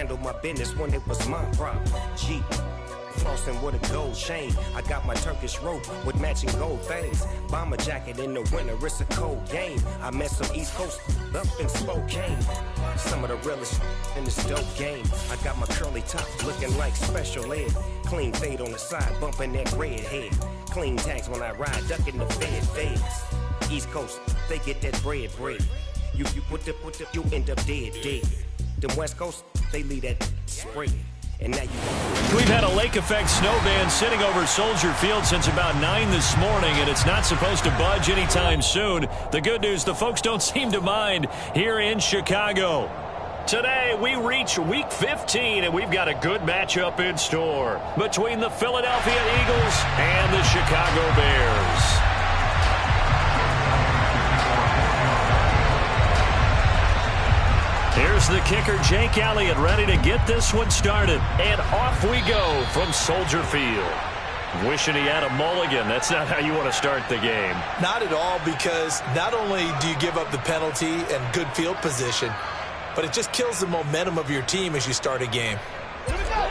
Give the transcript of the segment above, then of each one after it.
handle my business when it was my problem. G. Flossing with a gold chain. I got my Turkish rope with matching gold things. Bomber jacket in the winter, it's a cold game. I met some East Coast up in Spokane. Some of the realest in this dope game. I got my curly top looking like special ed. Clean fade on the side, bumping that red head. Clean tags when I ride, ducking the feds. East Coast, they get that bread. You you end up dead. Them West Coast, they leave that spray. And now we've had a lake effect snow band sitting over Soldier Field since about 9 this morning, and it's not supposed to budge anytime soon. The good news, the folks don't seem to mind here in Chicago. Today, we reach Week 15, and we've got a good matchup in store between the Philadelphia Eagles and the Chicago Bears. Here's the kicker, Jake Elliott, ready to get this one started. And off we go from Soldier Field. Wishing he had a mulligan. That's not how you want to start the game. Not at all, because not only do you give up the penalty and good field position, but it just kills the momentum of your team as you start a game. Here we go.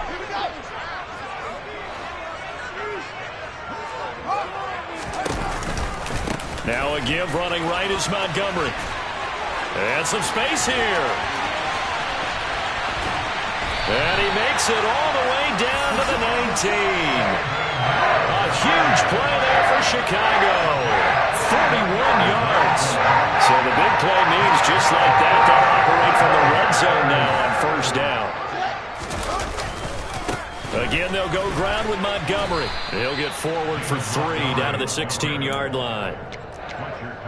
Now a give running right is Montgomery. And some space here. And he makes it all the way down to the 19. A huge play there for Chicago. 41 yards. So the big play means just like that, they'll operate from the red zone now on first down. Again, they'll go ground with Montgomery. He'll get forward for 3 down to the 16-yard line.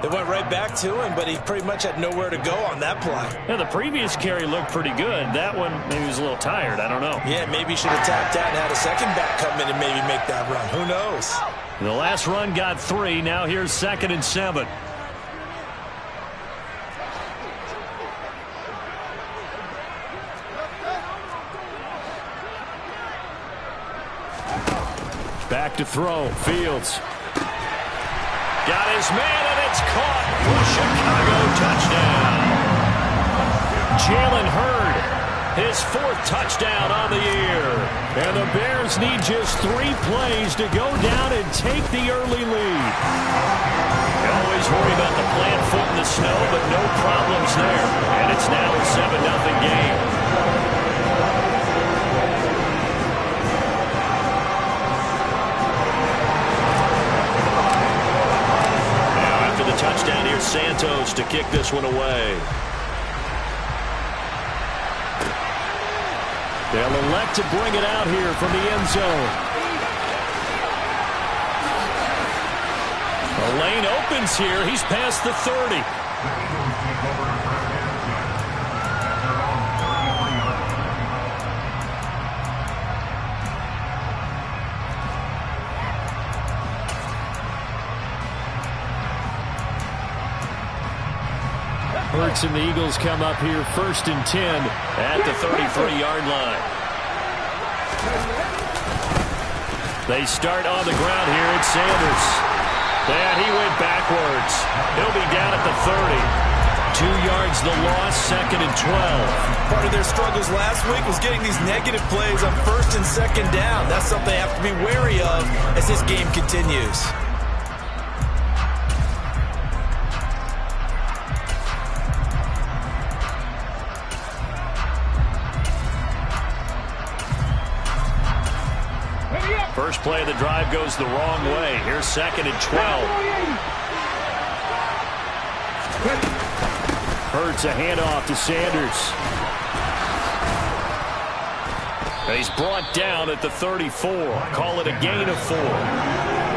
They went right back to him, but he pretty much had nowhere to go on that play. Yeah, the previous carry looked pretty good. That one, maybe he was a little tired. I don't know. Yeah, maybe he should have tapped out and had a second back come in and maybe make that run. Who knows? The last run got 3. Now here's 2nd and 7. Back to throw. Fields. Got his man, and it's caught for Chicago touchdown. Jalen Hurd, his 4th touchdown on the year. And the Bears need just 3 plays to go down and take the early lead. You always worry about the plant foot in the snow, but no problems there. And it's now a 7-0 game. Touchdown here, Santos to kick this one away. They'll elect to bring it out here from the end zone. The lane opens here. He's past the 30. Hurts and the Eagles come up here 1st and 10 at the 33-yard line. They start on the ground here. It's Sanders. And he went backwards. He'll be down at the 30. 2 yards the loss, 2nd and 12. Part of their struggles last week was getting these negative plays on 1st and 2nd down. That's something they have to be wary of as this game continues. First play of the drive goes the wrong way. Here's 2nd and 12. Hurts a handoff to Sanders. He's brought down at the 34. Call it a gain of 4.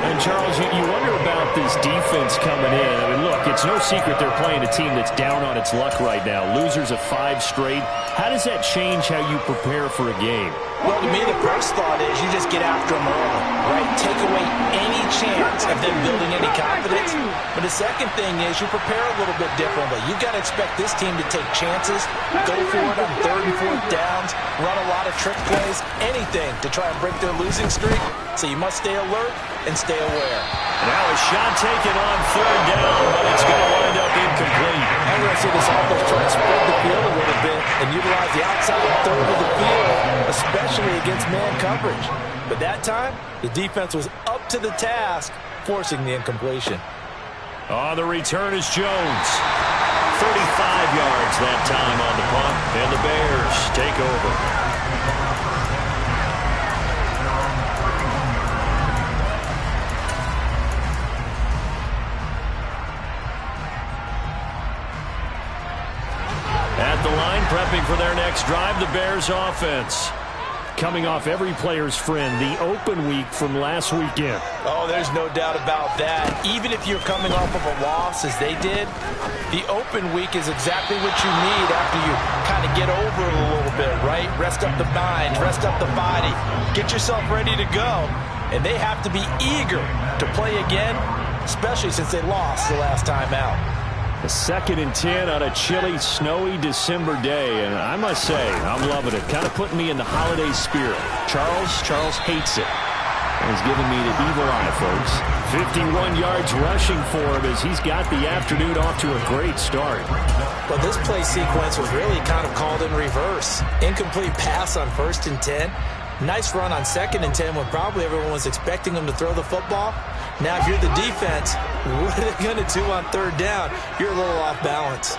And, Charles, you wonder about this defense coming in. I mean, look, it's no secret they're playing a team that's down on its luck right now. Losers of 5 straight. How does that change how you prepare for a game? Well, to me, the first thought is you just get after them early, right? Take away any chance of them building any confidence. But the second thing is you prepare a little bit differently. You've got to expect this team to take chances, go for it on 3rd and 4th downs, zones, run a lot of trick plays, anything to try and break their losing streak. So you must stay alert and stay aware. Now a shot taken on third down, but it's going to wind up incomplete. I'm going to see this offense try to spread the field a little bit and utilize the outside third of the field, especially against man coverage. But that time, the defense was up to the task, forcing the incompletion. On the return is Jones. 35 yards that time on the punt, and the Bears take over. At the line, prepping for their next drive, the Bears offense. Coming off every player's friend, the open week from last weekend. Oh, there's no doubt about that. Even if you're coming off of a loss, as they did, the open week is exactly what you need after you kind of get over it a little bit, right? Rest up the mind, rest up the body, get yourself ready to go. And they have to be eager to play again, especially since they lost the last time out. A 2nd and 10 on a chilly, snowy December day, and I must say, I'm loving it. Kind of putting me in the holiday spirit. Charles hates it. And he's giving me the evil eye, folks. 51 yards rushing for him as he's got the afternoon off to a great start. Well, this play sequence was really kind of called in reverse. Incomplete pass on 1st and 10. Nice run on 2nd and 10 when probably everyone was expecting him to throw the football. Now, if you're the defense, what are they going to do on 3rd down? You're a little off balance.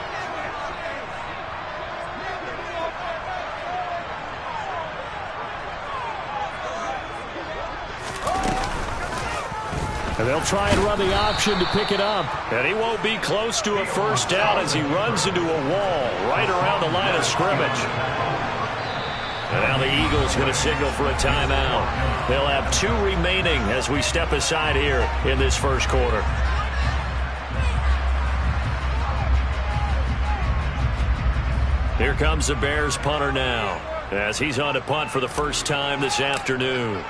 And they'll try and run the option to pick it up. And he won't be close to a 1st down as he runs into a wall right around the line of scrimmage. And now the Eagles going to signal for a timeout. They'll have 2 remaining as we step aside here in this first quarter. Here comes the Bears punter now as he's on to punt for the first time this afternoon.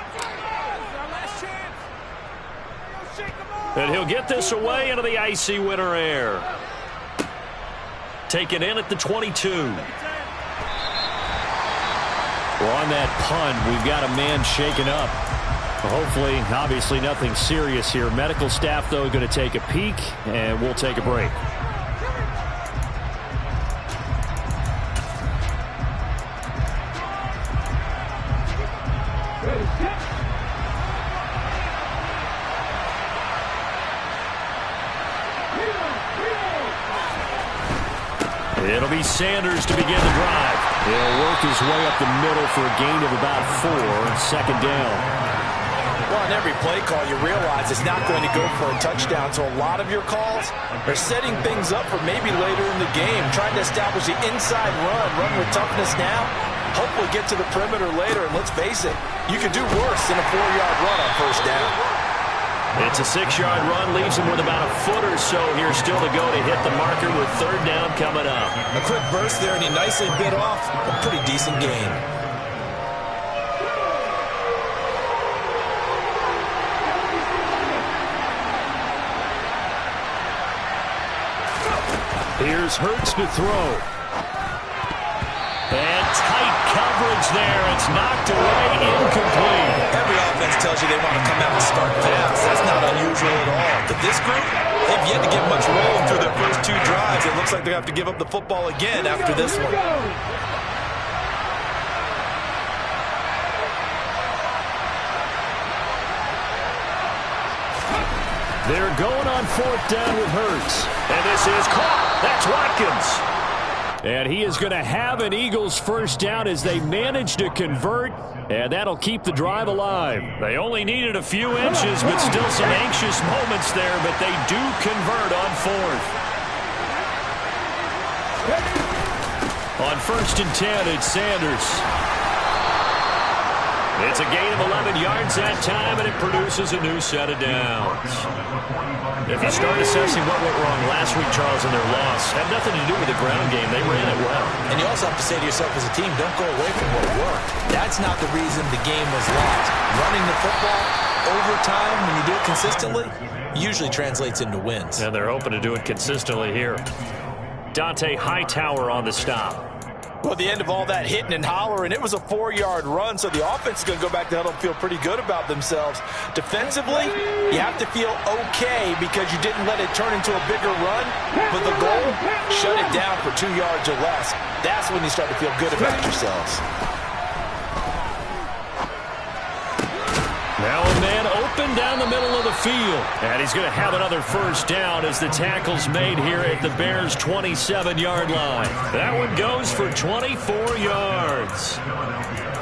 And he'll get this away into the icy winter air. Taken in at the 22. Well, on that punt, we've got a man shaken up. Hopefully, obviously nothing serious here. Medical staff, though, going to take a peek, and we'll take a break. It'll be Sanders to begin the drive. He'll work his way up the middle for a gain of about 4 on 2nd down. Well, on every play call, you realize it's not going to go for a touchdown. So a lot of your calls are setting things up for maybe later in the game, trying to establish the inside run with toughness now, hopefully get to the perimeter later. And let's face it, you could do worse than a 4-yard run on 1st down. It's a 6-yard run, leaves him with about a foot or so here still to go to hit the marker with 3rd down coming up. A quick burst there, and he nicely bit off a pretty decent gain. Here's Hurts to throw. And tight coverage there. It's knocked away, incomplete. Every offense tells you they want to come out and start fast. That's not unusual at all. But this group, they've yet to get much rolling through their first 2 drives. It looks like they have to give up the football again after this one. They're going on 4th down with Hurts. And this is caught. That's Watkins. And he is going to have an Eagles 1st down as they manage to convert. And that'll keep the drive alive. They only needed a few inches, but still some anxious moments there. But they do convert on 4th. On 1st and 10, it's Sanders. It's a gain of 11 yards that time, and it produces a new set of downs. If you start assessing what went wrong last week, Charles, in their loss, had nothing to do with the ground game. They ran it well. And you also have to say to yourself as a team, don't go away from what worked. That's not the reason the game was lost. Running the football over time, when you do it consistently, usually translates into wins. And they're hoping to do it consistently here. Dante Hightower on the stop. Well, the end of all that hitting and hollering, it was a 4-yard run, so the offense is going to go back to huddle and feel pretty good about themselves. Defensively, you have to feel okay because you didn't let it turn into a bigger run, but the goal, shut it down for 2 yards or less. That's when you start to feel good about yourselves. Now a man open down the middle of the field. And he's going to have another first down as the tackle's made here at the Bears' 27-yard line. That one goes for 24 yards.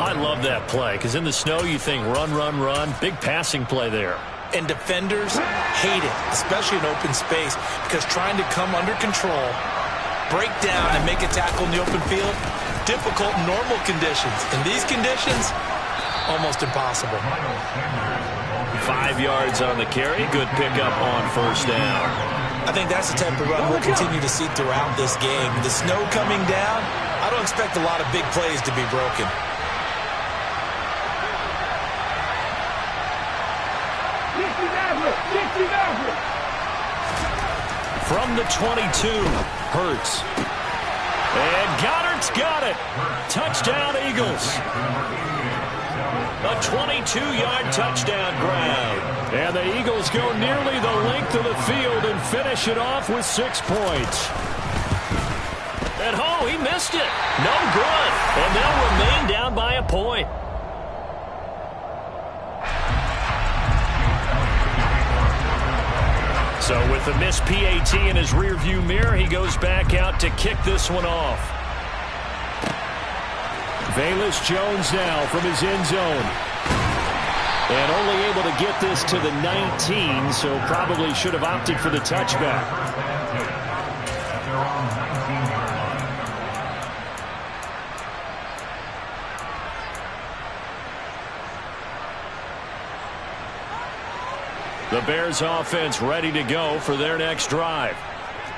I love that play because in the snow you think run, run, run. Big passing play there. And defenders hate it, especially in open space, because trying to come under control, break down, and make a tackle in the open field, difficult in normal conditions. In these conditions, almost impossible. 5 yards on the carry. Good pickup on first down. I think that's the type of run we'll continue to see throughout this game. The snow coming down, I don't expect a lot of big plays to be broken. From the 22, Hurts. And Goddard's got it. Touchdown, Eagles. A 22-yard touchdown grab. And the Eagles go nearly the length of the field and finish it off with 6 points. And oh, he missed it. No good. And they'll remain down by a point. So with the missed PAT in his rearview mirror, he goes back out to kick this one off. Velus Jones now from his end zone. And only able to get this to the 19, so probably should have opted for the touchback. The Bears offense ready to go for their next drive.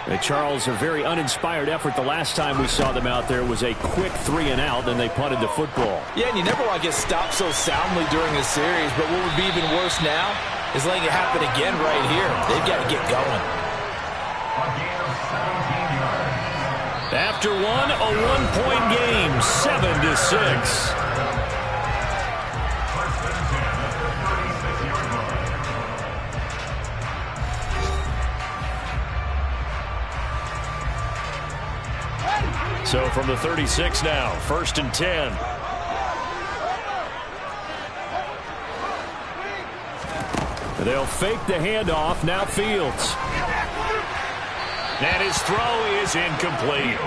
And Charles, a very uninspired effort the last time we saw them out there was a quick 3-and-out, and they punted the football. Yeah, and you never want to get stopped so soundly during a series, but what would be even worse now is letting it happen again right here. They've got to get going. After one, a one-point game, 7-6. So from the 36 now, 1st and 10. They'll fake the handoff. Now Fields. And his throw is incomplete.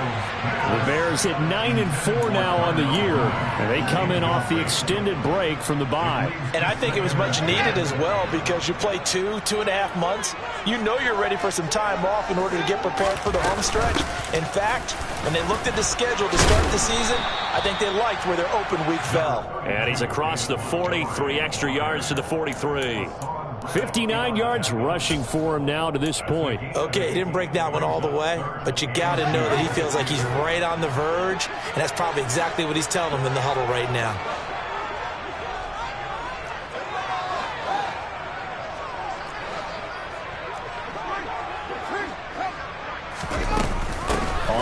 The Bears hit 9-4 now on the year, and they come in off the extended break from the bye. And I think it was much needed as well because you play 2.5 months. You know you're ready for some time off in order to get prepared for the home stretch. In fact, when they looked at the schedule to start the season, I think they liked where their open week fell. And he's across the 40, 3 extra yards to the 43. 59 yards rushing for him now to this point. Okay, he didn't break that one all the way, but you got to know that he feels like he's right on the verge, and that's probably exactly what he's telling them in the huddle right now.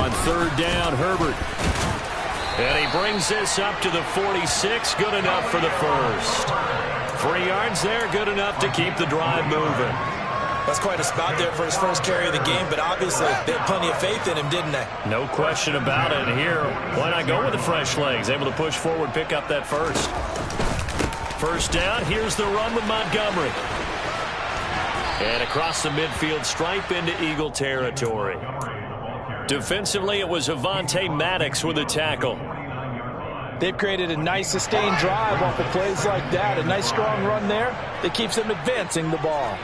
On 3rd down, Herbert. And he brings this up to the 46. Good enough for the first. 3 yards there, good enough to keep the drive moving. That's quite a spot there for his first carry of the game, but obviously they had plenty of faith in him, didn't they? No question about it. And here, why not go with the fresh legs? Able to push forward, pick up that first. First down, here's the run with Montgomery. And across the midfield stripe into Eagle territory. Defensively, it was Avonte Maddox with a tackle. They've created a nice sustained drive off of plays like that. A nice strong run there that keeps them advancing the ball.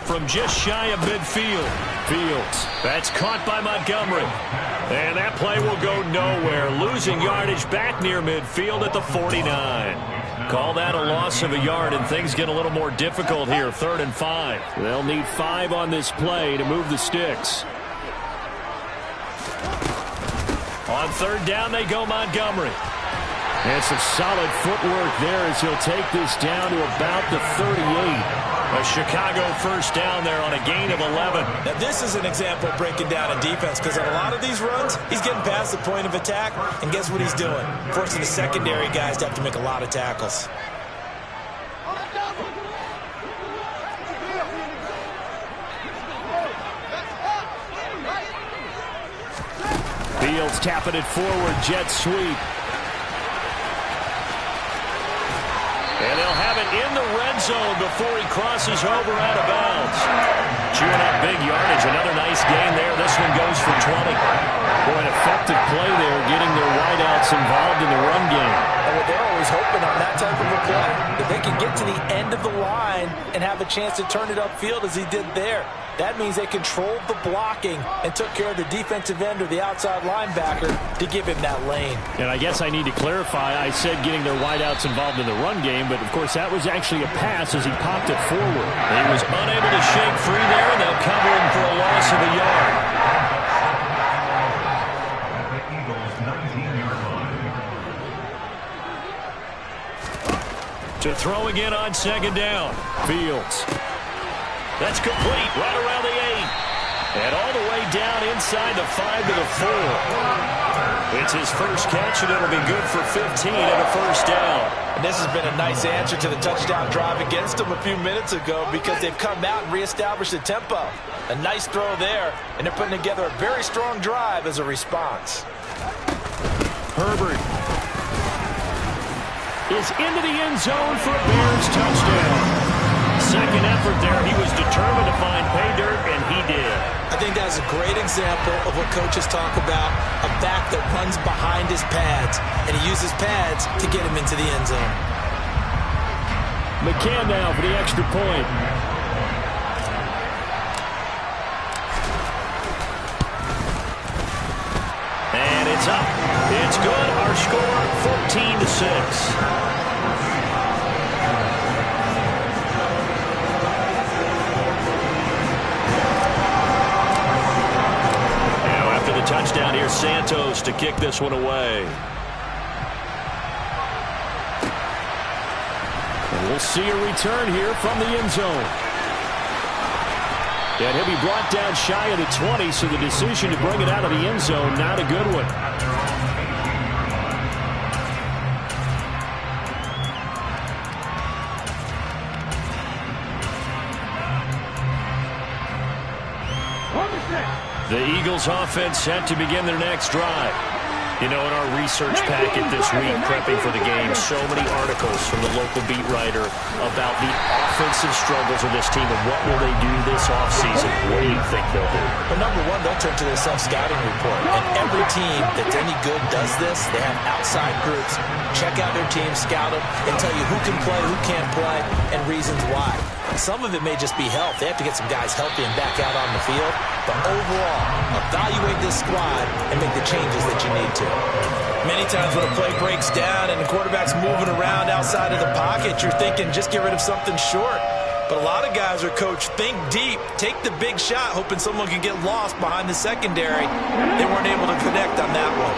From just shy of midfield, Fields. That's caught by Montgomery. And that play will go nowhere. Losing yardage back near midfield at the 49. Call that a loss of a yard, and things get a little more difficult here. 3rd and 5. They'll need 5 on this play to move the sticks. On 3rd down, they go Montgomery. And some solid footwork there as he'll take this down to about the 38. A Chicago first down there on a gain of 11. Now this is an example of breaking down a defense, because on a lot of these runs, he's getting past the point of attack, and guess what he's doing? Forcing the secondary guys to have to make a lot of tackles. Fields tapping it forward, jet sweep. And they'll have it in the red zone before he crosses over out of bounds. Chewing up big yardage. Another nice gain there. This one goes for 20. Boy, an effective play there, getting their wideouts involved in the run game. And what they're always hoping on that type of a play, that they can get to the end of the line and have a chance to turn it upfield as he did there. That means they controlled the blocking and took care of the defensive end or the outside linebacker to give him that lane. And I guess I need to clarify, I said getting their wideouts involved in the run game, but of course that was actually a pass as he popped it forward. He was unable to shake free there, and they'll cover him for a loss of a yard. To throw again on second down. Fields. That's complete right around the 8. And all the way down inside the 5 to the 4. It's his first catch, and it'll be good for 15 and a first down. And this has been a nice answer to the touchdown drive against them a few minutes ago, because they've come out and reestablished the tempo. A nice throw there, and they're putting together a very strong drive as a response. Herbert is into the end zone for a Bears touchdown. Second effort there. He was determined to find pay dirt, and he did. I think that's a great example of what coaches talk about, a back that runs behind his pads, and he uses pads to get him into the end zone. McCann now for the extra point. And it's up. It's good. Our score, 14-6. Touchdown here, Santos to kick this one away. And we'll see a return here from the end zone. And he'll be brought down shy of the 20, so the decision to bring it out of the end zone, not a good one. The Eagles offense set to begin their next drive. You know, in our research packet this week, prepping for the game, so many articles from the local beat writer about the offensive struggles of this team and what will they do this offseason. What do you think they'll do? Well, number one, they'll turn to their self-scouting report. And every team that's any good does this. They have outside groups. Check out their team, scout them, and tell you who can play, who can't play, and reasons why. Some of it may just be health. They have to get some guys healthy and back out on the field. But overall, evaluate this squad and make the changes that you need to. Many times when a play breaks down and the quarterback's moving around outside of the pocket, you're thinking just get rid of something short. But a lot of guys are coached, think deep, take the big shot, hoping someone can get lost behind the secondary. They weren't able to connect on that one.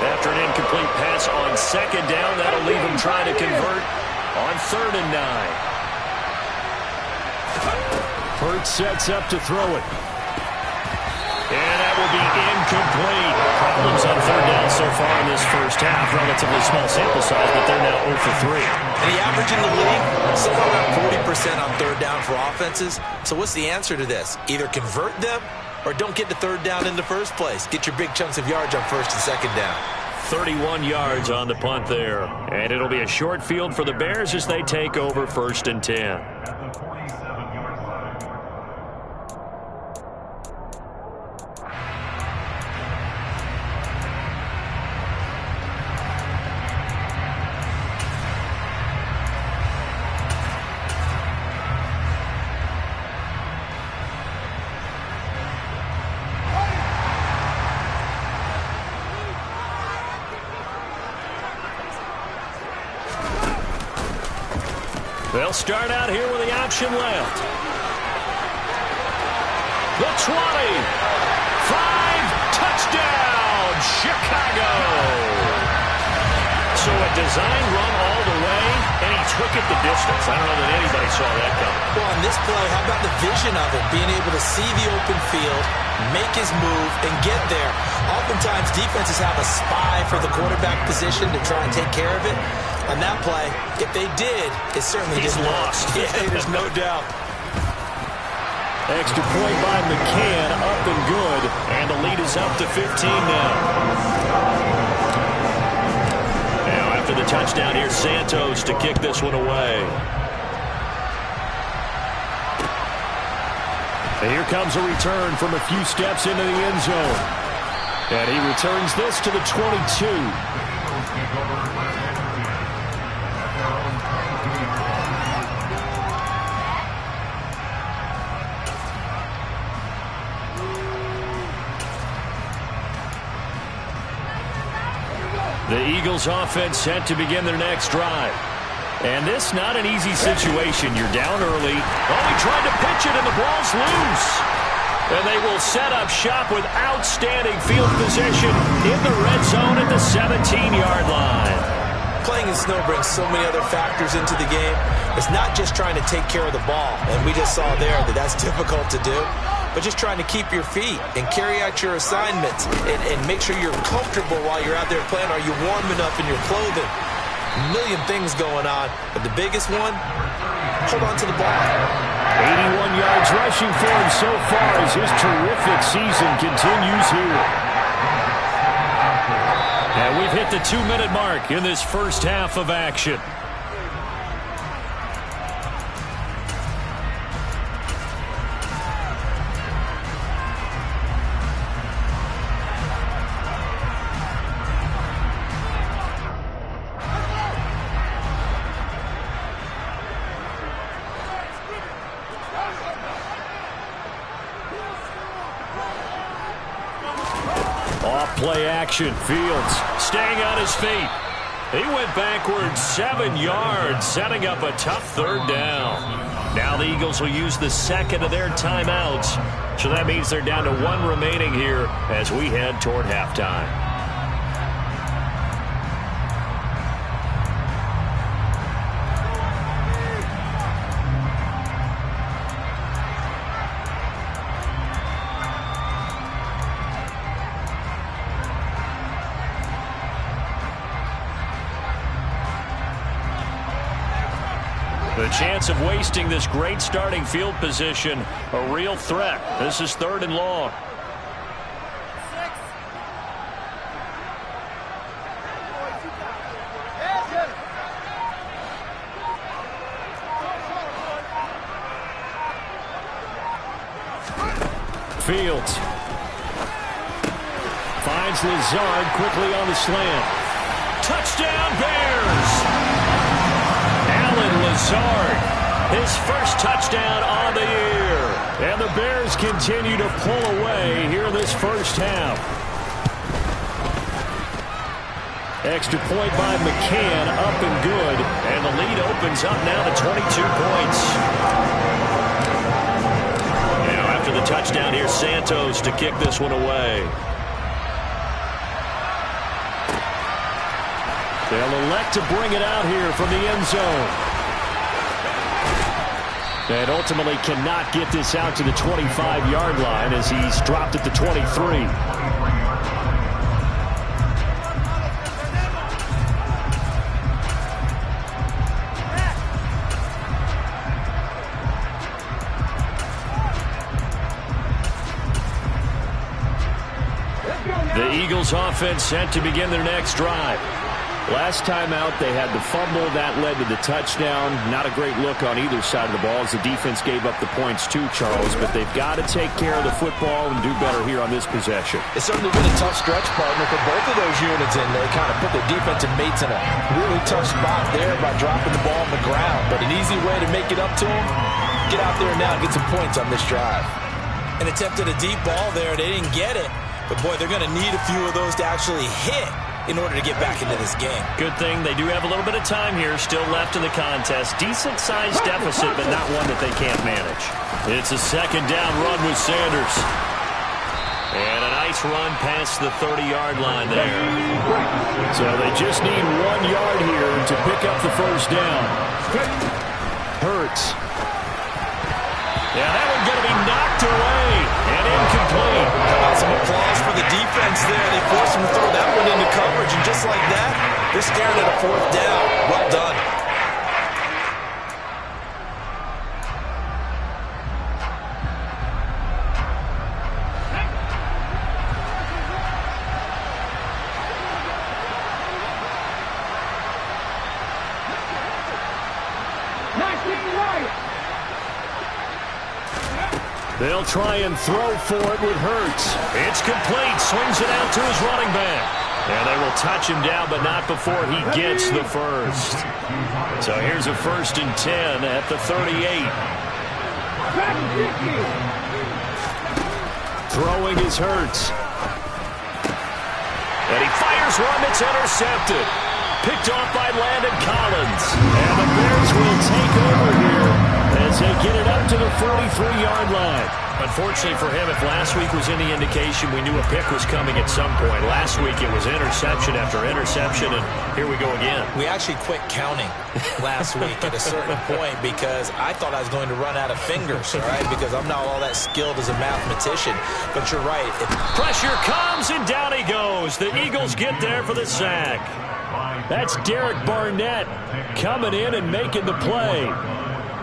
After an incomplete pass on second down, that'll leave him trying to convert on 3rd and 9. Hurts sets up to throw it. And that will be incomplete. Problems on 3rd down so far in this first half. Relatively small sample size, but they're now 0 for 3. And the average in the league, somewhere around 40% on 3rd down for offenses. So what's the answer to this? Either convert them or don't get to 3rd down in the first place. Get your big chunks of yards on 1st and 2nd down. 31 yards on the punt there. And it'll be a short field for the Bears as they take over 1st and 10. They'll start out here with the option left. The 20. 5, touchdown, Chicago. So a design run all the way, and he took it the distance. I don't know that anybody saw that coming. Well, on this play, how about the vision of it? Being able to see the open field, make his move, and get there. Oftentimes, defenses have a spy for the quarterback position to try and take care of it. On that play, if they did, it certainly He's didn't lost. work. Yeah, there's no doubt. Extra point by McCann, up and good. And the lead is up to 15 now. Now after the touchdown, here's Santos to kick this one away. And here comes a return from a few steps into the end zone. And he returns this to the 22. The Eagles offense set to begin their next drive. And this not an easy situation. You're down early. Oh, he tried to pitch it and the ball's loose. And they will set up shop with outstanding field position in the red zone at the 17-yard line. Playing in snow brings so many other factors into the game. It's not just trying to take care of the ball. And we just saw there that that's difficult to do. But just trying to keep your feet and carry out your assignments and make sure you're comfortable while you're out there playing. Are you warm enough in your clothing? A million things going on. But the biggest one, hold on to the ball. 81 yards rushing for him so far as his terrific season continues here. And we've hit the 2-minute mark in this first half of action. Play action. Fields staying on his feet. He went backwards 7 yards, setting up a tough third down. Now the Eagles will use the second of their timeouts. So that means they're down to one remaining here as we head toward halftime. The chance of wasting this great starting field position, a real threat. This is 3rd and long. Fields finds Lazard quickly on the slant. Touchdown Bears! Lazard, his first touchdown on the year. And the Bears continue to pull away here in this first half. Extra point by McCann, up and good. And the lead opens up now to 22 points. Now after the touchdown, here's Santos to kick this one away. They'll elect to bring it out here from the end zone. And ultimately cannot get this out to the 25-yard line as he's dropped at the 23. The Eagles offense set to begin their next drive. Last time out, they had the fumble. That led to the touchdown. Not a great look on either side of the ball as the defense gave up the points too, Charles. But they've got to take care of the football and do better here on this possession. It's certainly been a tough stretch, partner, for both of those units, and they kind of put their defensive mates in a really tough spot there by dropping the ball on the ground. But an easy way to make it up to them, get out there now and get some points on this drive. And attempted a deep ball there. They didn't get it. But, boy, they're going to need a few of those to actually hit in order to get back into this game. Good thing they do have a little bit of time here still left in the contest. Decent-sized deficit, but not one that they can't manage. It's a second down run with Sanders. And a nice run past the 30-yard line there. So they just need 1 yard here to pick up the first down. Hurts. Yeah, that one's going to be knocked away and incomplete. How about some applause for the defense there? They forced him to throw that one into coverage, and just like that, they're staring at a 4th down. Well done. They'll try and throw for it with Hurts. It's complete. Swings it out to his running back. And they will touch him down, but not before he gets the first. So here's a 1st and 10 at the 38. Throwing is Hurts. And he fires one that's intercepted. Picked off by Landon Collins. And the Bears will take over here as they get it up to the 43-yard line. Unfortunately for him, if last week was any indication, we knew a pick was coming at some point. Last week it was interception after interception, and here we go again. We actually quit counting last week at a certain point because I thought I was going to run out of fingers, all right, because I'm not all that skilled as a mathematician. But you're right. Pressure comes, and down he goes. The Eagles get there for the sack. That's Derek Barnett coming in and making the play.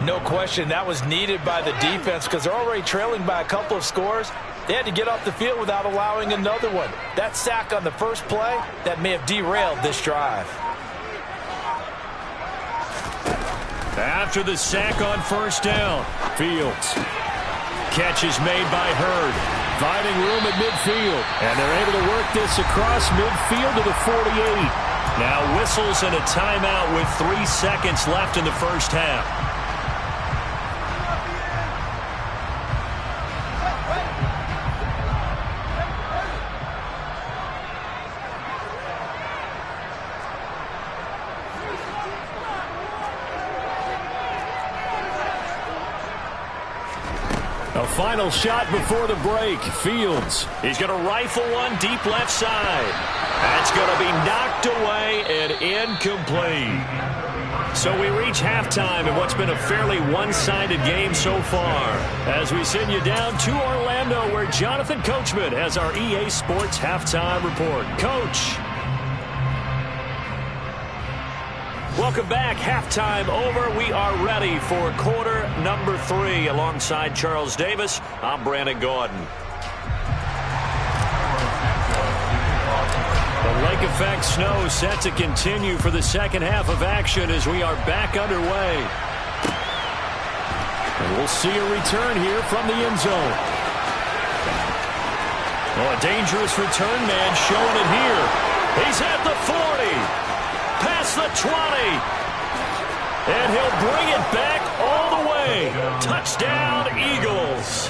No question, that was needed by the defense because they're already trailing by a couple of scores. They had to get off the field without allowing another one. That sack on the first play, that may have derailed this drive. After the sack on 1st down, Fields. Catch is made by Hurd. Finding room at midfield. And they're able to work this across midfield to the 48. Now whistles and a timeout with 3 seconds left in the first half. A final shot before the break. Fields. He's going to rifle one deep left side. That's going to be knocked away and incomplete. So we reach halftime in what's been a fairly one-sided game so far. As we send you down to Orlando, where Jonathan Coachman has our EA Sports Halftime Report. Coach. Welcome back. Halftime over. We are ready for quarter number 3. Alongside Charles Davis, I'm Brandon Gaudin. The lake effect snow set to continue for the second half of action as we are back underway. And we'll see a return here from the end zone. Oh, a dangerous return man showing it here. He's at the 40. Past the 20. And he'll bring it back all the way. Touchdown, Eagles.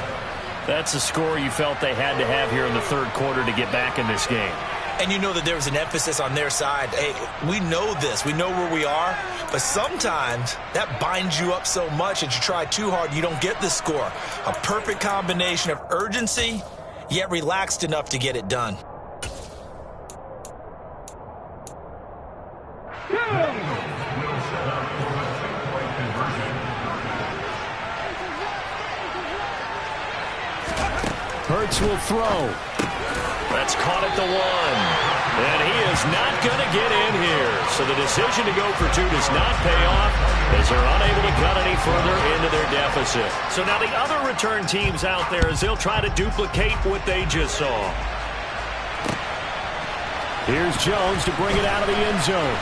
That's a score you felt they had to have here in the third quarter to get back in this game. And you know that there was an emphasis on their side. Hey, we know this. We know where we are. But sometimes that binds you up so much that you try too hard, you don't get the score. A perfect combination of urgency, yet relaxed enough to get it done. Hurts will throw. That's caught at the 1. And he is not going to get in here. So the decision to go for 2 does not pay off as they're unable to cut any further into their deficit. So now the other return teams out there as they'll try to duplicate what they just saw. Here's Jones to bring it out of the end zone.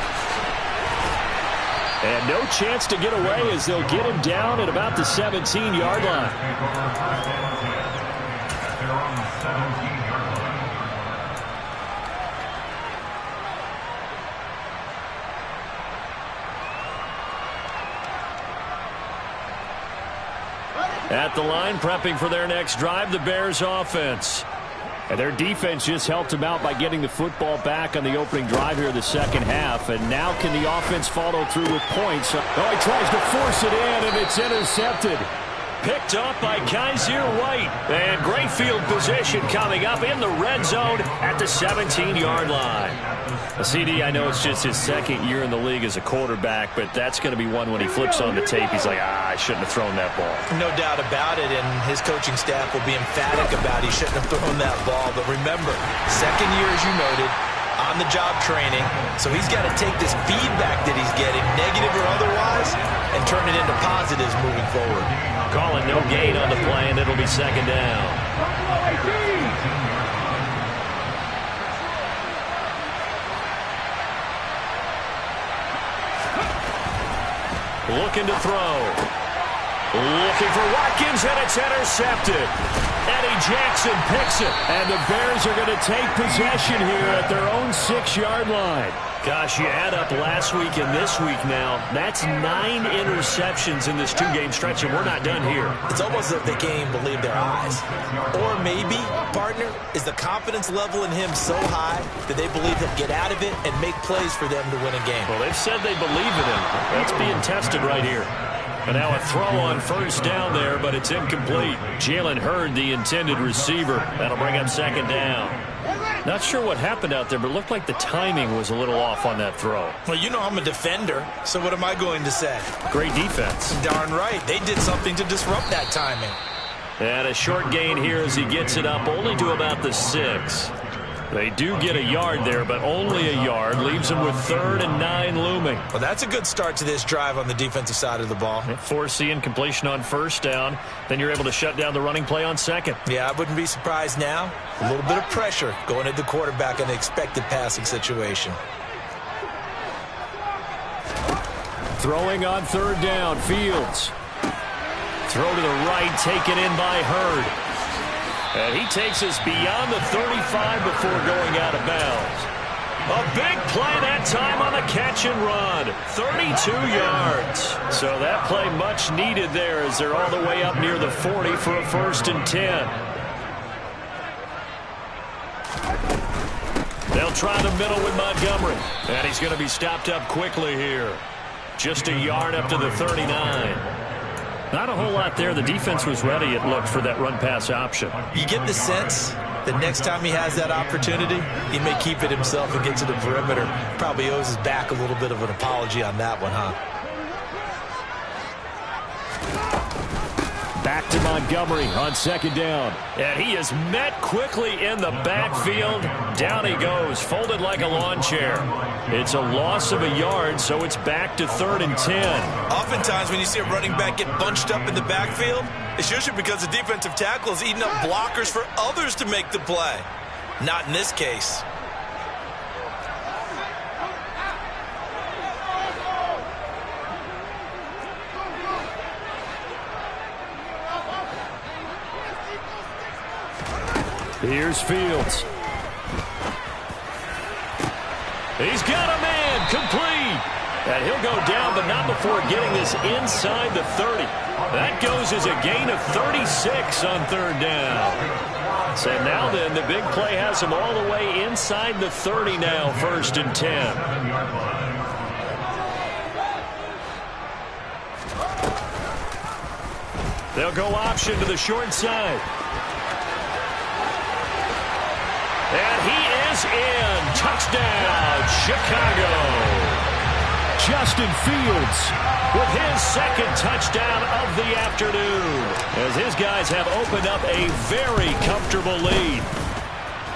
And no chance to get away as they'll get him down at about the 17-yard line. At the line, prepping for their next drive, the Bears offense. And their defense just helped them out by getting the football back on the opening drive here in the second half. And now can the offense follow through with points? Oh, he tries to force it in, and it's intercepted. Picked off by Kaiser White. And great field position coming up in the red zone at the 17-yard line. CD, I know it's just his second year in the league as a quarterback, but that's going to be one when he flips on the tape. He's like, I shouldn't have thrown that ball. No doubt about it, and his coaching staff will be emphatic about he shouldn't have thrown that ball. But remember, second year, as you noted, on-the-job training, so he's got to take this feedback that he's getting, negative or otherwise, and turn it into positives moving forward. Calling no gain on the play, and it'll be second down. Looking to throw. Looking for Watkins, and it's intercepted. Eddie Jackson picks it, and the Bears are going to take possession here at their own 6-yard line. Gosh, you add up last week and this week now, that's 9 interceptions in this 2-game stretch, and we're not done here. It's almost as if they can't even believe their eyes. Or maybe, partner, is the confidence level in him so high that they believe he'll get out of it and make plays for them to win a game. Well, they've said they believe in him. That's being tested right here. And now a throw on first down there, but it's incomplete. Jalen Hurd, the intended receiver. That'll bring up second down. Not sure what happened out there, but it looked like the timing was a little off on that throw. Well, you know I'm a defender, so what am I going to say? Great defense. Darn right. They did something to disrupt that timing. And a short gain here as he gets it up only to about the 6. They do get a yard there, but only a yard. Leaves them with 3rd and 9 looming. Well, that's a good start to this drive on the defensive side of the ball. Force the incompletion on first down. Then you're able to shut down the running play on second. Yeah, I wouldn't be surprised now. A little bit of pressure going at the quarterback in the expected passing situation. Throwing on 3rd down, Fields. Throw to the right, taken in by Hurd. And he takes us beyond the 35 before going out of bounds. A big play that time on the catch and run. 32 yards. So that play much needed there as they're all the way up near the 40 for a 1st and 10. They'll try the middle with Montgomery. And he's going to be stopped up quickly here. Just a yard up to the 39. Not a whole lot there. The defense was ready, it looked, for that run-pass option. You get the sense that next time he has that opportunity, he may keep it himself and get to the perimeter. Probably owes his back a little bit of an apology on that one, huh? Back to Montgomery on 2nd down. And he is met quickly in the backfield. Down he goes, folded like a lawn chair. It's a loss of a yard, so it's back to 3rd and 10. Oftentimes when you see a running back get bunched up in the backfield, it's usually because the defensive tackle is eating up blockers for others to make the play. Not in this case. Here's Fields. He's got a man, complete. And he'll go down, but not before getting this inside the 30. That goes as a gain of 36 on 3rd down. So now then, the big play has him all the way inside the 30 now, 1st and 10. They'll go option to the short side. And he is in. Touchdown, Chicago. Justin Fields with his 2nd touchdown of the afternoon, as his guys have opened up a very comfortable lead.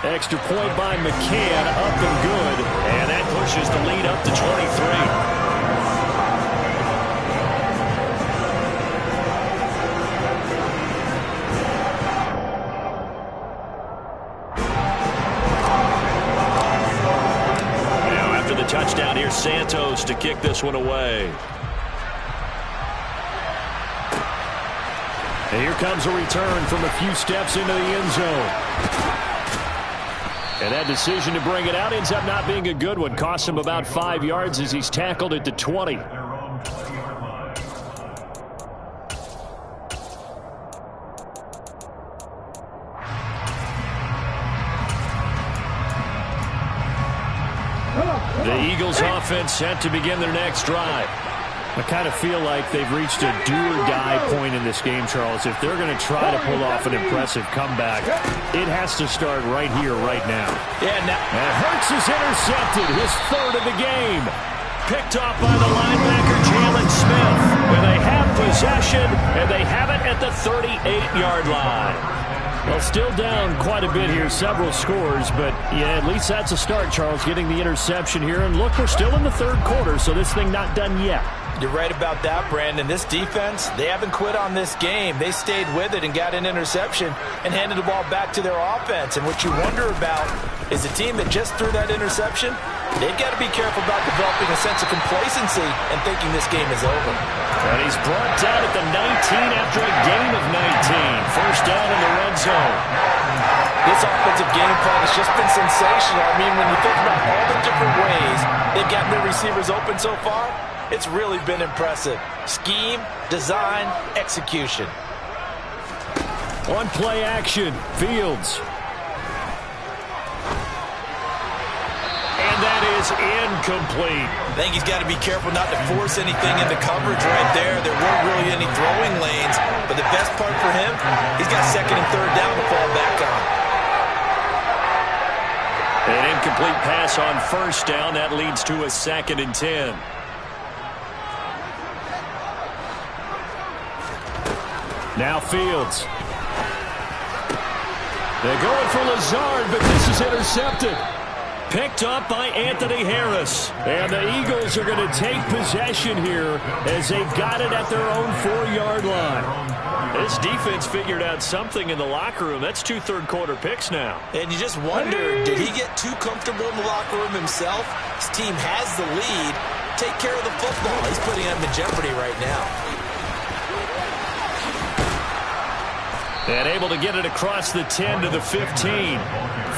Extra point by McCann, up and good, and that pushes the lead up to 23. Touchdown here, Santos to kick this one away. And here comes a return from a few steps into the end zone. And that decision to bring it out ends up not being a good one. Costs him about 5 yards as he's tackled at the 20. The Eagles offense set to begin their next drive. I kind of feel like they've reached a do-or-die point in this game, Charles. If they're going to try to pull off an impressive comeback, it has to start right here, right now. Yeah, and Hurts is intercepted, his third of the game. Picked off by the linebacker, Jalen Smith. And they have possession, and they have it at the 38-yard line. Well, still down quite a bit here, several scores, but yeah, at least that's a start, Charles, getting the interception here. And look, we're still in the third quarter, so this thing not done yet. You're right about that, Brandon. This defense, they haven't quit on this game. They stayed with it and got an interception and handed the ball back to their offense. And what you wonder about is a team that just threw that interception, they've got to be careful about developing a sense of complacency and thinking this game is over. And he's brought down at the 19 after a gain of 19. First down in the red zone. This offensive game plan has just been sensational. I mean, when you think about all the different ways they've gotten their receivers open so far, it's really been impressive. Scheme, design, execution. On play action, Fields. And that is incomplete. I think he's got to be careful not to force anything into coverage right there. There weren't really any throwing lanes, but the best part for him, he's got second and third down to fall back on. An incomplete pass on first down. That leads to a 2nd and 10. Now Fields. They're going for Lazard, but this is intercepted. Picked up by Anthony Harris. And the Eagles are going to take possession here as they've got it at their own 4-yard line. This defense figured out something in the locker room. That's 2 third-quarter picks now. And you just wonder, did he get too comfortable in the locker room himself? His team has the lead. Take care of the football. He's putting them in jeopardy right now. And able to get it across the 10 to the 15.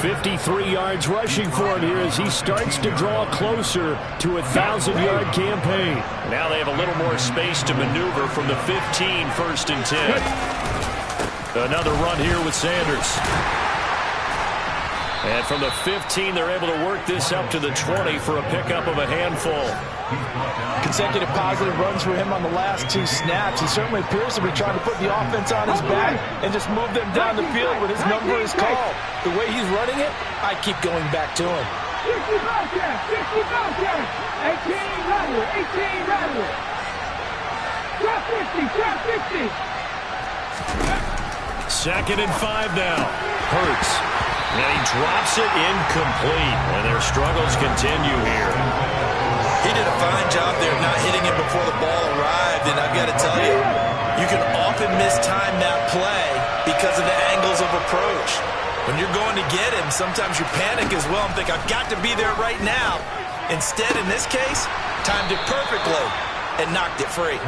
53 yards rushing for him here as he starts to draw closer to a 1,000-yard campaign. Now they have a little more space to maneuver from the 15, 1st and 10. Another run here with Sanders. And from the 15, they're able to work this up to the 20 for a pickup of a handful. Consecutive positive runs for him on the last 2 snaps. He certainly appears to be trying to put the offense on his back and just move them down the field when his number is called. The way he's running it, I keep going back to him. 60 Bobcats, 60 Bobcats, 18 Rattler, 18 Rattler. Drop 50, drop 50. 2nd and 5 now. Hurts. And he drops it incomplete. And their struggles continue here. He did a fine job there not hitting him before the ball arrived. And I've got to tell you, you can often mistime that play because of the angles of approach. When you're going to get him, sometimes you panic as well and think, I've got to be there right now. Instead, in this case, timed it perfectly and knocked it free.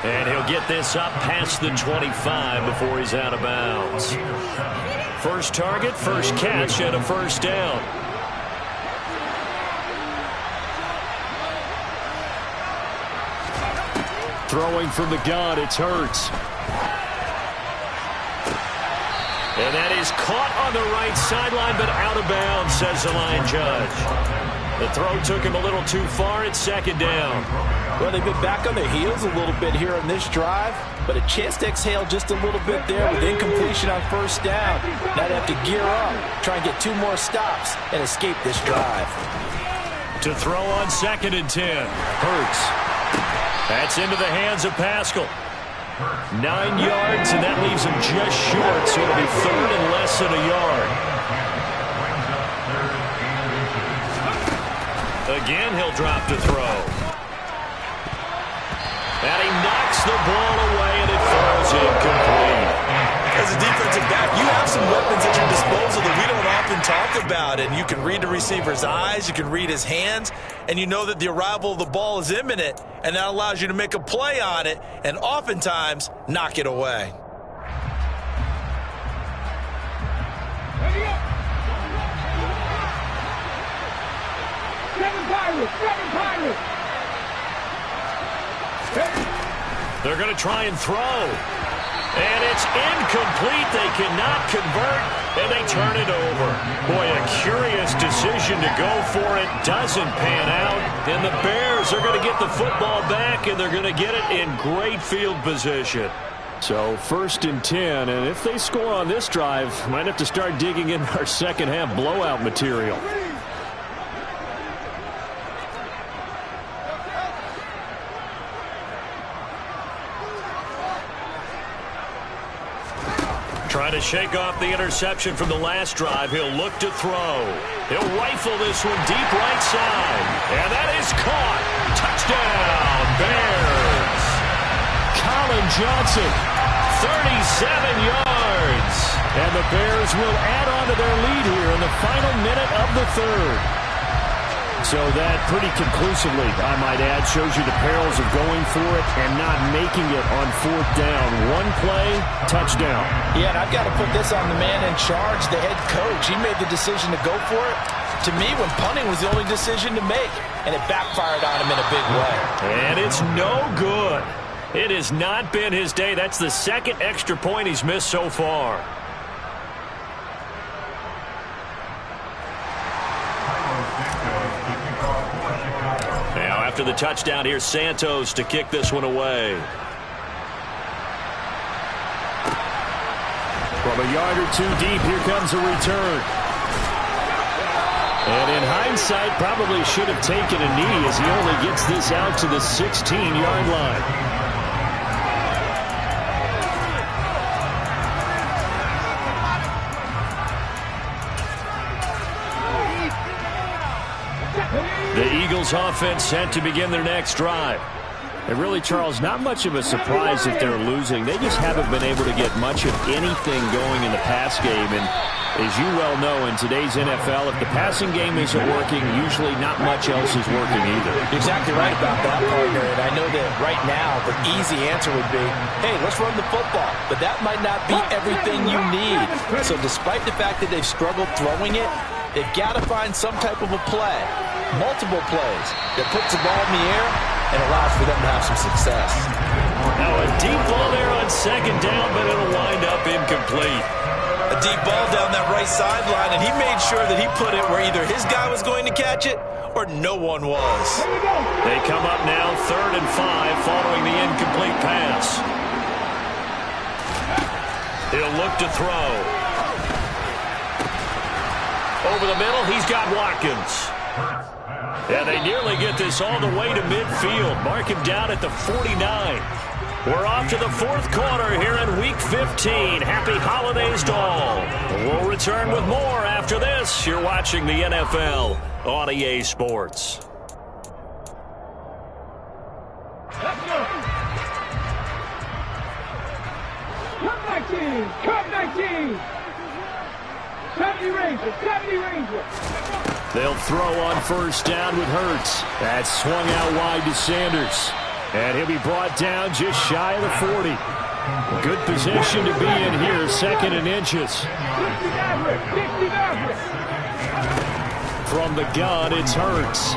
And he'll get this up past the 25 before he's out of bounds. First target, first catch, and a first down. Throwing from the gun, it's Hurts. And that is caught on the right sideline, but out of bounds, says the line judge. The throw took him a little too far. It's 2nd down. Well, they've been back on their heels a little bit here on this drive, but a chance to exhale just a little bit there with incompletion on first down. Now they have to gear up, try and get 2 more stops, and escape this drive. To throw on 2nd and 10. Hurts. That's into the hands of Pascal. 9 yards, and that leaves him just short, so it'll be 3rd and less than a yard. Again, he'll drop to throw. And he knocks the ball away, and it falls incomplete. As a defensive back, you have some weapons at your disposal that we don't often talk about. And you can read the receiver's eyes, you can read his hands, and you know that the arrival of the ball is imminent, and that allows you to make a play on it and oftentimes knock it away. Seven Pirates. They're going to try and throw. And it's incomplete. They cannot convert, and they turn it over. Boy, a curious decision to go for it. Doesn't pan out, and the Bears are going to get the football back, and they're going to get it in great field position. So 1st and 10, and if they score on this drive, might have to start digging in our second half blowout material. Trying to shake off the interception from the last drive. He'll look to throw. He'll rifle this one deep right side. And that is caught. Touchdown, Bears. Colin Johnson, 37 yards. and the Bears will add on to their lead here in the final minute of the third. So that pretty conclusively, I might add, shows you the perils of going for it and not making it on 4th down. One play, touchdown. Yeah, and I've got to put this on the man in charge, the head coach. He made the decision to go for it. To me, when punting was the only decision to make, and it backfired on him in a big way. And it's no good. It has not been his day. That's the second extra point he's missed so far. Now, after the touchdown, here's Santos to kick this one away. From a yard or two deep, here comes a return. And in hindsight, probably should have taken a knee as he only gets this out to the 16-yard line. The Eagles offense set to begin their next drive. And really, Charles, not much of a surprise if they're losing. They just haven't been able to get much of anything going in the pass game. And as you well know, in today's NFL, if the passing game isn't working, usually not much else is working either. Exactly right about that, partner. And I know that right now the easy answer would be, hey, let's run the football. But that might not be everything you need. So despite the fact that they've struggled throwing it, they've got to find some type of a play, multiple plays, that puts the ball in the air and allows for them to have some success. Now a deep ball there on second down, but it'll wind up incomplete. A deep ball down that right sideline, and he made sure that he put it where either his guy was going to catch it or no one was. They come up now 3rd and 5 following the incomplete pass. He'll look to throw. Over the middle, he's got Watkins. And they nearly get this all the way to midfield. Mark him down at the 49. We're off to the 4th quarter here in Week 15. Happy holidays to all. We'll return with more after this. You're watching the NFL on EA Sports. Let's go. Come 19. Come 19. 70 Ranger. 70 Ranger. They'll throw on 1st down with Hurts. That's swung out wide to Sanders. And he'll be brought down just shy of the 40. Good position to be in here, 2nd and inches. From the gun, it's Hurts.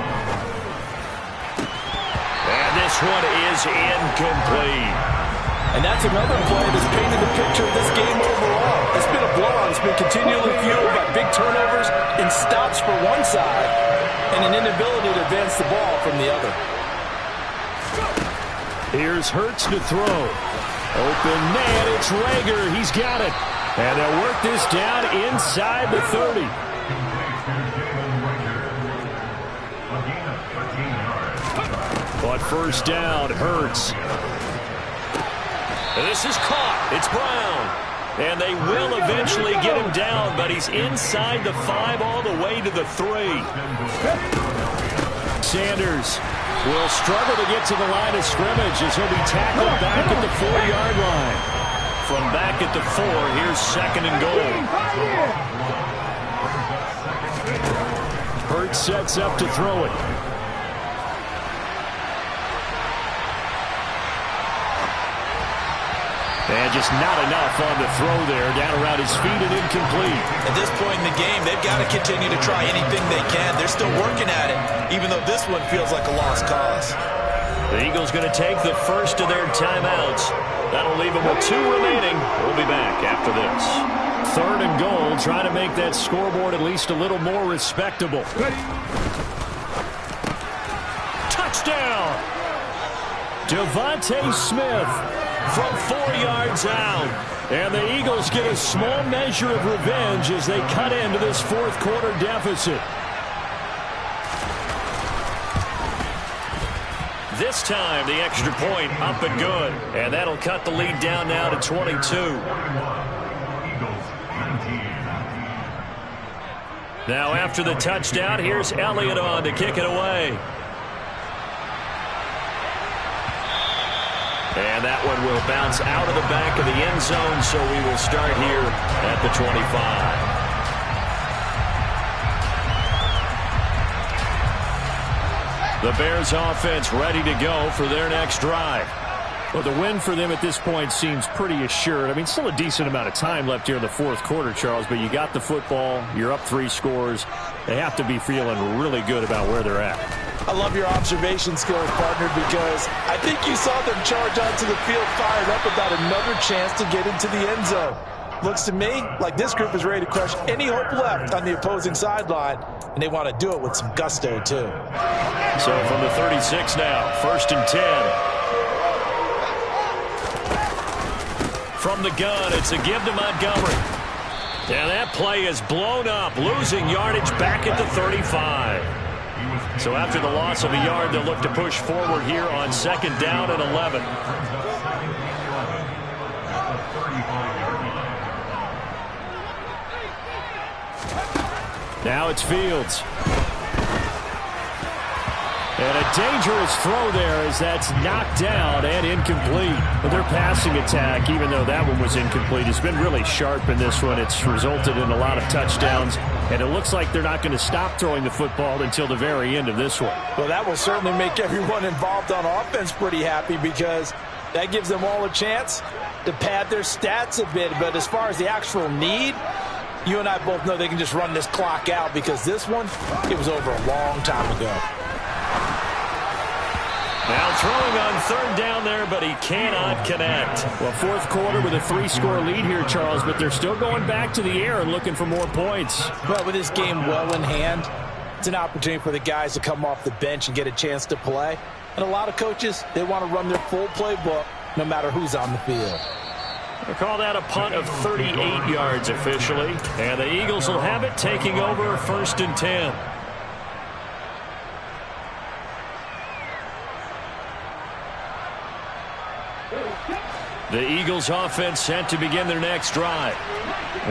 And this one is incomplete. And that's another play that's painted the picture of this game overall. It's been a blowout. It's been continually fueled by big turnovers and stops for one side and an inability to advance the ball from the other. Here's Hurts to throw. Open man, it's Rager. He's got it. And they'll work this down inside the 30. But 1st down, Hurts. This is caught. It's Brown. And they will eventually get him down, but he's inside the 5 all the way to the 3. Sanders will struggle to get to the line of scrimmage as he'll be tackled back at the 4-yard line. From back at the 4, here's 2nd and goal. Hurts sets up to throw it. And just not enough on the throw there, down around his feet and incomplete. At this point in the game, they've got to continue to try anything they can. They're still working at it, even though this one feels like a lost cause. The Eagles going to take the first of their timeouts. That'll leave them with 2 remaining. We'll be back after this. 3rd and goal, trying to make that scoreboard at least a little more respectable. Touchdown! Devontae Smith from 4 yards out. And the Eagles get a small measure of revenge as they cut into this 4th quarter deficit. This time, the extra point up and good. And that'll cut the lead down now to 22. Now after the touchdown, here's Elliott on to kick it away. And that one will bounce out of the back of the end zone, so we will start here at the 25. The Bears offense ready to go for their next drive. Well, the win for them at this point seems pretty assured. I mean, still a decent amount of time left here in the 4th quarter, Charles, but you got the football, you're up 3 scores. They have to be feeling really good about where they're at. I love your observation skills, partner, because I think you saw them charge onto the field fired up about another chance to get into the end zone. Looks to me like this group is ready to crush any hope left on the opposing sideline, and they want to do it with some gusto, too. So from the 36 now, 1st and 10. From the gun, it's a give to Montgomery. And that play is blown up, losing yardage back at the 35. So after the loss of a yard, they'll look to push forward here on 2nd down and 11. Now it's Fields. And a dangerous throw there as that's knocked down and incomplete. But their passing attack, even though that one was incomplete, has been really sharp in this one. It's resulted in a lot of touchdowns. And it looks like they're not going to stop throwing the football until the very end of this one. Well, that will certainly make everyone involved on offense pretty happy because that gives them all a chance to pad their stats a bit. But as far as the actual need, you and I both know they can just run this clock out because this one, it was over a long time ago. Now throwing on 3rd down there, but he cannot connect. Well, 4th quarter with a 3-score lead here, Charles, but they're still going back to the air and looking for more points. Well, with this game well in hand, it's an opportunity for the guys to come off the bench and get a chance to play. And a lot of coaches, they want to run their full playbook no matter who's on the field. We'll call that a punt of 38 yards officially. And the Eagles will have it, taking over 1st and 10. The Eagles offense set to begin their next drive.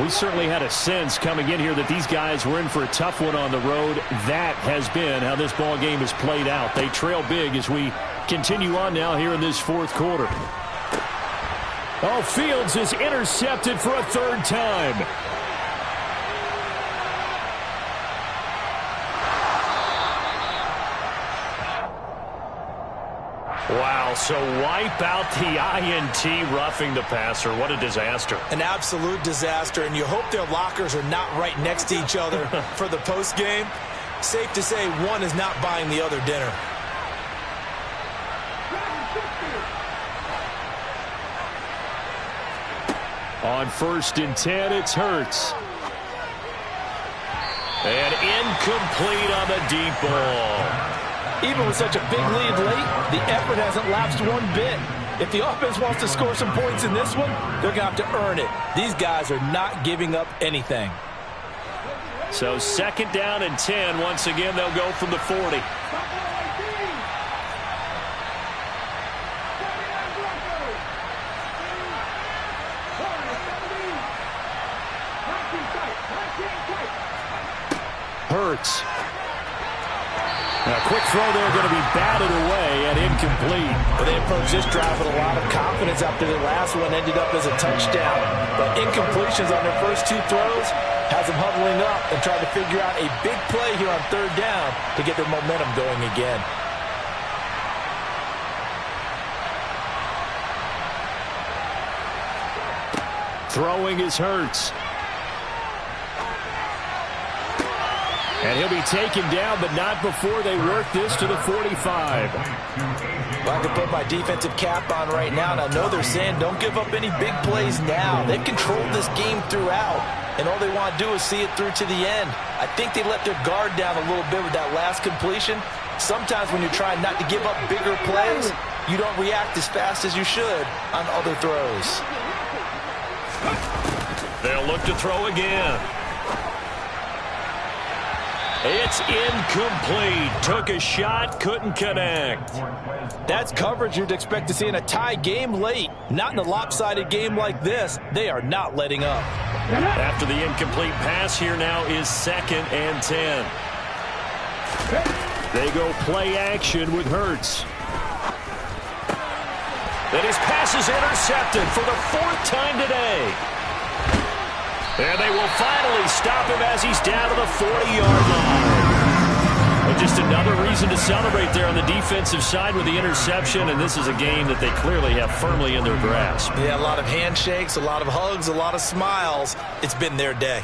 We certainly had a sense coming in here that these guys were in for a tough one on the road. That has been how this ball game has played out. They trail big as we continue on now here in this 4th quarter. Oh, Fields is intercepted for a 3rd time. Wow, so wipe out the INT, roughing the passer. What a disaster. An absolute disaster, and you hope their lockers are not right next to each other for the postgame. Safe to say one is not buying the other dinner. On 1st and 10, it's Hurts. And incomplete on the deep ball. Even with such a big lead late, the effort hasn't lapsed one bit. If the offense wants to score some points in this one, they're going to have to earn it. These guys are not giving up anything. So 2nd down and 10. Once again, they'll go from the 40. Hurts. A quick throw there going to be batted away and incomplete. Well, they approached this drive with a lot of confidence after the last one ended up as a touchdown. But incompletions on their first 2 throws has them huddling up and trying to figure out a big play here on 3rd down to get their momentum going again. Throwing is Hurts. And he'll be taken down, but not before they work this to the 45. Well, I can put my defensive cap on right now, and I know they're saying don't give up any big plays now. They've controlled this game throughout, and all they want to do is see it through to the end. I think they let their guard down a little bit with that last completion. Sometimes when you're trying not to give up bigger plays, you don't react as fast as you should on other throws. They'll look to throw again. It's incomplete. Took a shot, couldn't connect. That's coverage you'd expect to see in a tie game late. Not in a lopsided game like this. They are not letting up. After the incomplete pass, here now is 2nd and 10. They go play action with Hurts. And his pass is intercepted for the 4th time today. And they will finally stop him as he's down to the 40-yard line. And just another reason to celebrate there on the defensive side with the interception, and this is a game that they clearly have firmly in their grasp. Yeah, a lot of handshakes, a lot of hugs, a lot of smiles. It's been their day.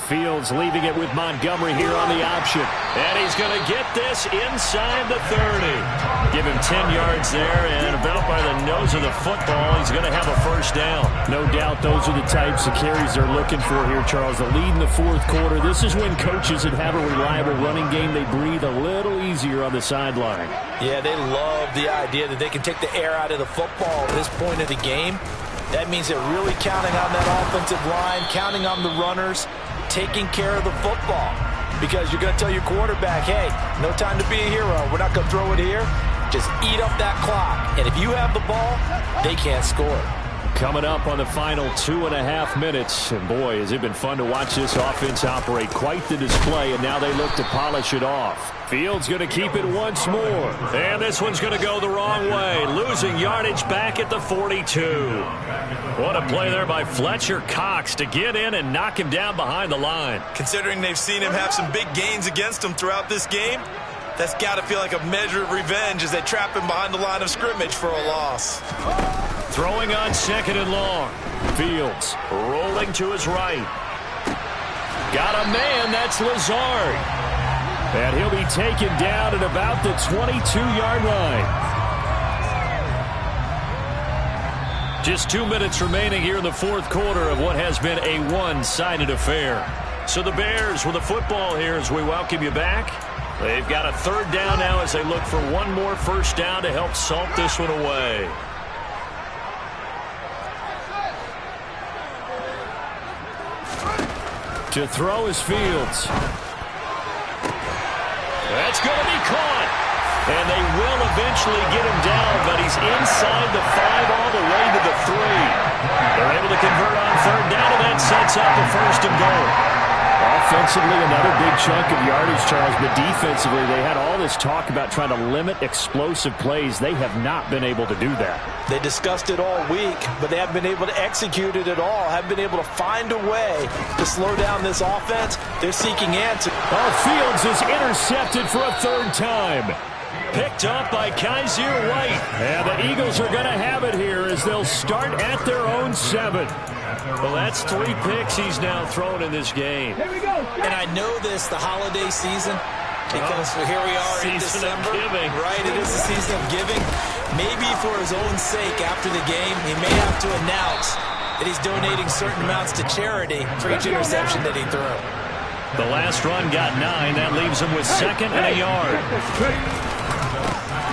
Fields leaving it with Montgomery here on the option. And he's going to get this inside the 30. Give him 10 yards there, and about by the nose of the football, he's going to have a first down. No doubt those are the types of carries they're looking for here, Charles. The lead in the 4th quarter. This is when coaches that have a reliable running game, they breathe a little easier on the sideline. Yeah, they love the idea that they can take the air out of the football at this point of the game. That means they're really counting on that offensive line, counting on the runners, taking care of the football, because you're going to tell your quarterback, hey, no time to be a hero. We're not going to throw it here. Just eat up that clock. And if you have the ball, they can't score. Coming up on the final 2.5 minutes. And boy, has it been fun to watch this offense operate. Quite the display, and now they look to polish it off. Fields going to keep it once more. And this one's going to go the wrong way. Losing yardage back at the 42. What a play there by Fletcher Cox to get in and knock him down behind the line. Considering they've seen him have some big gains against him throughout this game, that's got to feel like a measure of revenge as they trap him behind the line of scrimmage for a loss. Throwing on 2nd and long. Fields rolling to his right. Got a man, that's Lazard. And he'll be taken down at about the 22-yard line. Just 2 minutes remaining here in the 4th quarter of what has been a one-sided affair. So the Bears with the football here as we welcome you back. They've got a 3rd down now as they look for one more first down to help salt this one away. To throw is Fields. That's going to be caught. And they will eventually get him down, but he's inside the 5 all the way to the 3. They're able to convert on 3rd down, and that sets up a 1st and goal. Offensively, another big chunk of yardage, Charles, but defensively, they had all this talk about trying to limit explosive plays. They have not been able to do that. They discussed it all week, but they haven't been able to execute it at all, haven't been able to find a way to slow down this offense. They're seeking answers. Fields is intercepted for a 3rd time. Picked up by Kaiser White. And the Eagles are going to have it here as they'll start at their own 7. Well, that's 3 picks he's now thrown in this game. Here we go. And I know this, the holiday season, because here we are in December. Giving. Right, it is the season of giving. Maybe for his own sake after the game, he may have to announce that he's donating certain amounts to charity for each interception that he threw. The last run got 9. That leaves him with 2nd and a yard.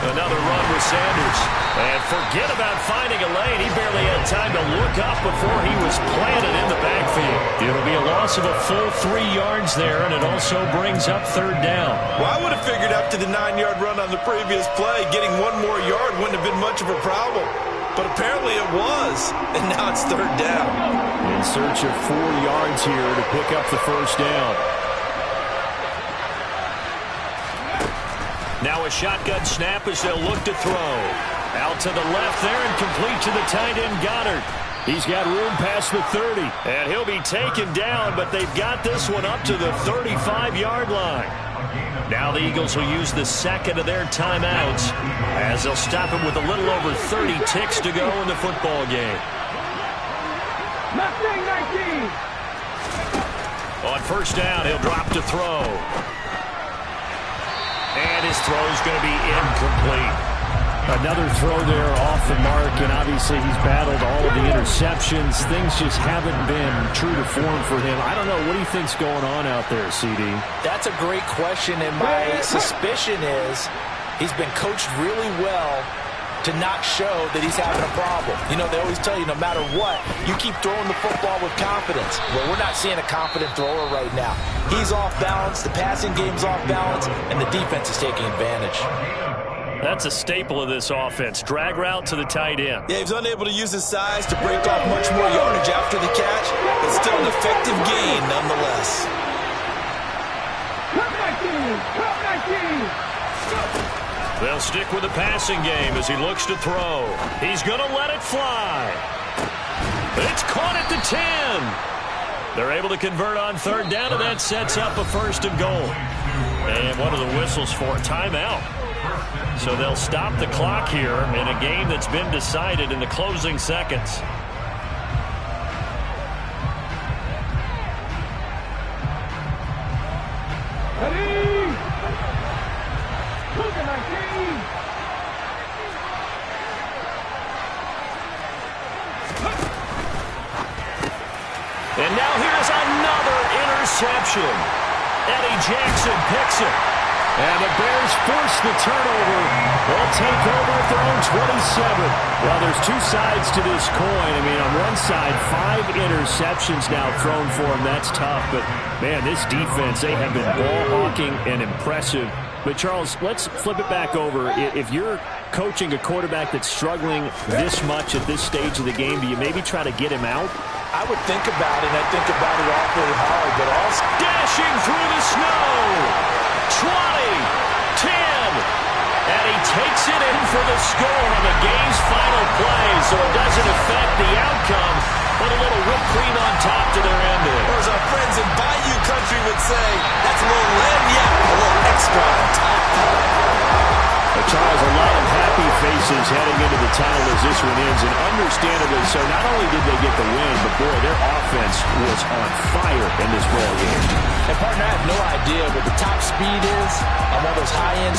Another run with Sanders. And forget about finding a lane. He barely had time to look up before he was planted in the backfield. It'll be a loss of a full 3 yards there, and it also brings up 3rd down. Well, I would have figured after the 9-yard run on the previous play, getting 1 more yard wouldn't have been much of a problem. But apparently it was, and now it's 3rd down. In search of 4 yards here to pick up the first down. Now a shotgun snap as they'll look to throw. Out to the left there and complete to the tight end Goddard. He's got room past the 30. And he'll be taken down, but they've got this one up to the 35-yard line. Now the Eagles will use the 2nd of their timeouts as they'll stop him with a little over 30 ticks to go in the football game. Mustang 19. On first down. He'll drop to throw. And his throw is going to be incomplete. Another throw there off the mark, and obviously he's battled all of the interceptions. Things just haven't been true to form for him. I don't know. What do you think's going on out there, CD? That's a great question, and my suspicion is he's been coached really well to not show that he's having a problem. You know, they always tell you no matter what, you keep throwing the football with confidence. Well, we're not seeing a confident thrower right now. He's off balance, the passing game's off balance, and the defense is taking advantage. That's a staple of this offense. Drag route to the tight end. Yeah, he's unable to use his size to break off much more yardage after the catch, but still an effective gain nonetheless. They'll stick with the passing game as he looks to throw. He's going to let it fly. It's caught at the 10. They're able to convert on third down, and that sets up a first and goal. And what are the whistles for? Timeout. So they'll stop the clock here in a game that's been decided in the closing seconds. And now here's another interception. Eddie Jackson picks it. And the Bears force the turnover. They'll take over at their own 27. Well, there's two sides to this coin. I mean, on one side, 5 interceptions now thrown for them. That's tough. But, man, this defense, they have been ball-hawking and impressive. But, Charles, let's flip it back over. If you're coaching a quarterback that's struggling this much at this stage of the game, do you maybe try to get him out? I would think about it, and I think about it awfully hard, but also dashing through the snow. 20, 10, and he takes it in for the score on the game's final play, so it doesn't affect the outcome, but a little whipped cream on top to their ending. Or as our friends in Bayou Country would say, that's a little lagniappe, a little extra on top. Charles, a lot of happy faces heading into the tunnel as this one ends, and understandably so. Not only did they get the win, but boy, their offense was on fire in this ball game. And partner, I have no idea what the top speed is on one of those high-end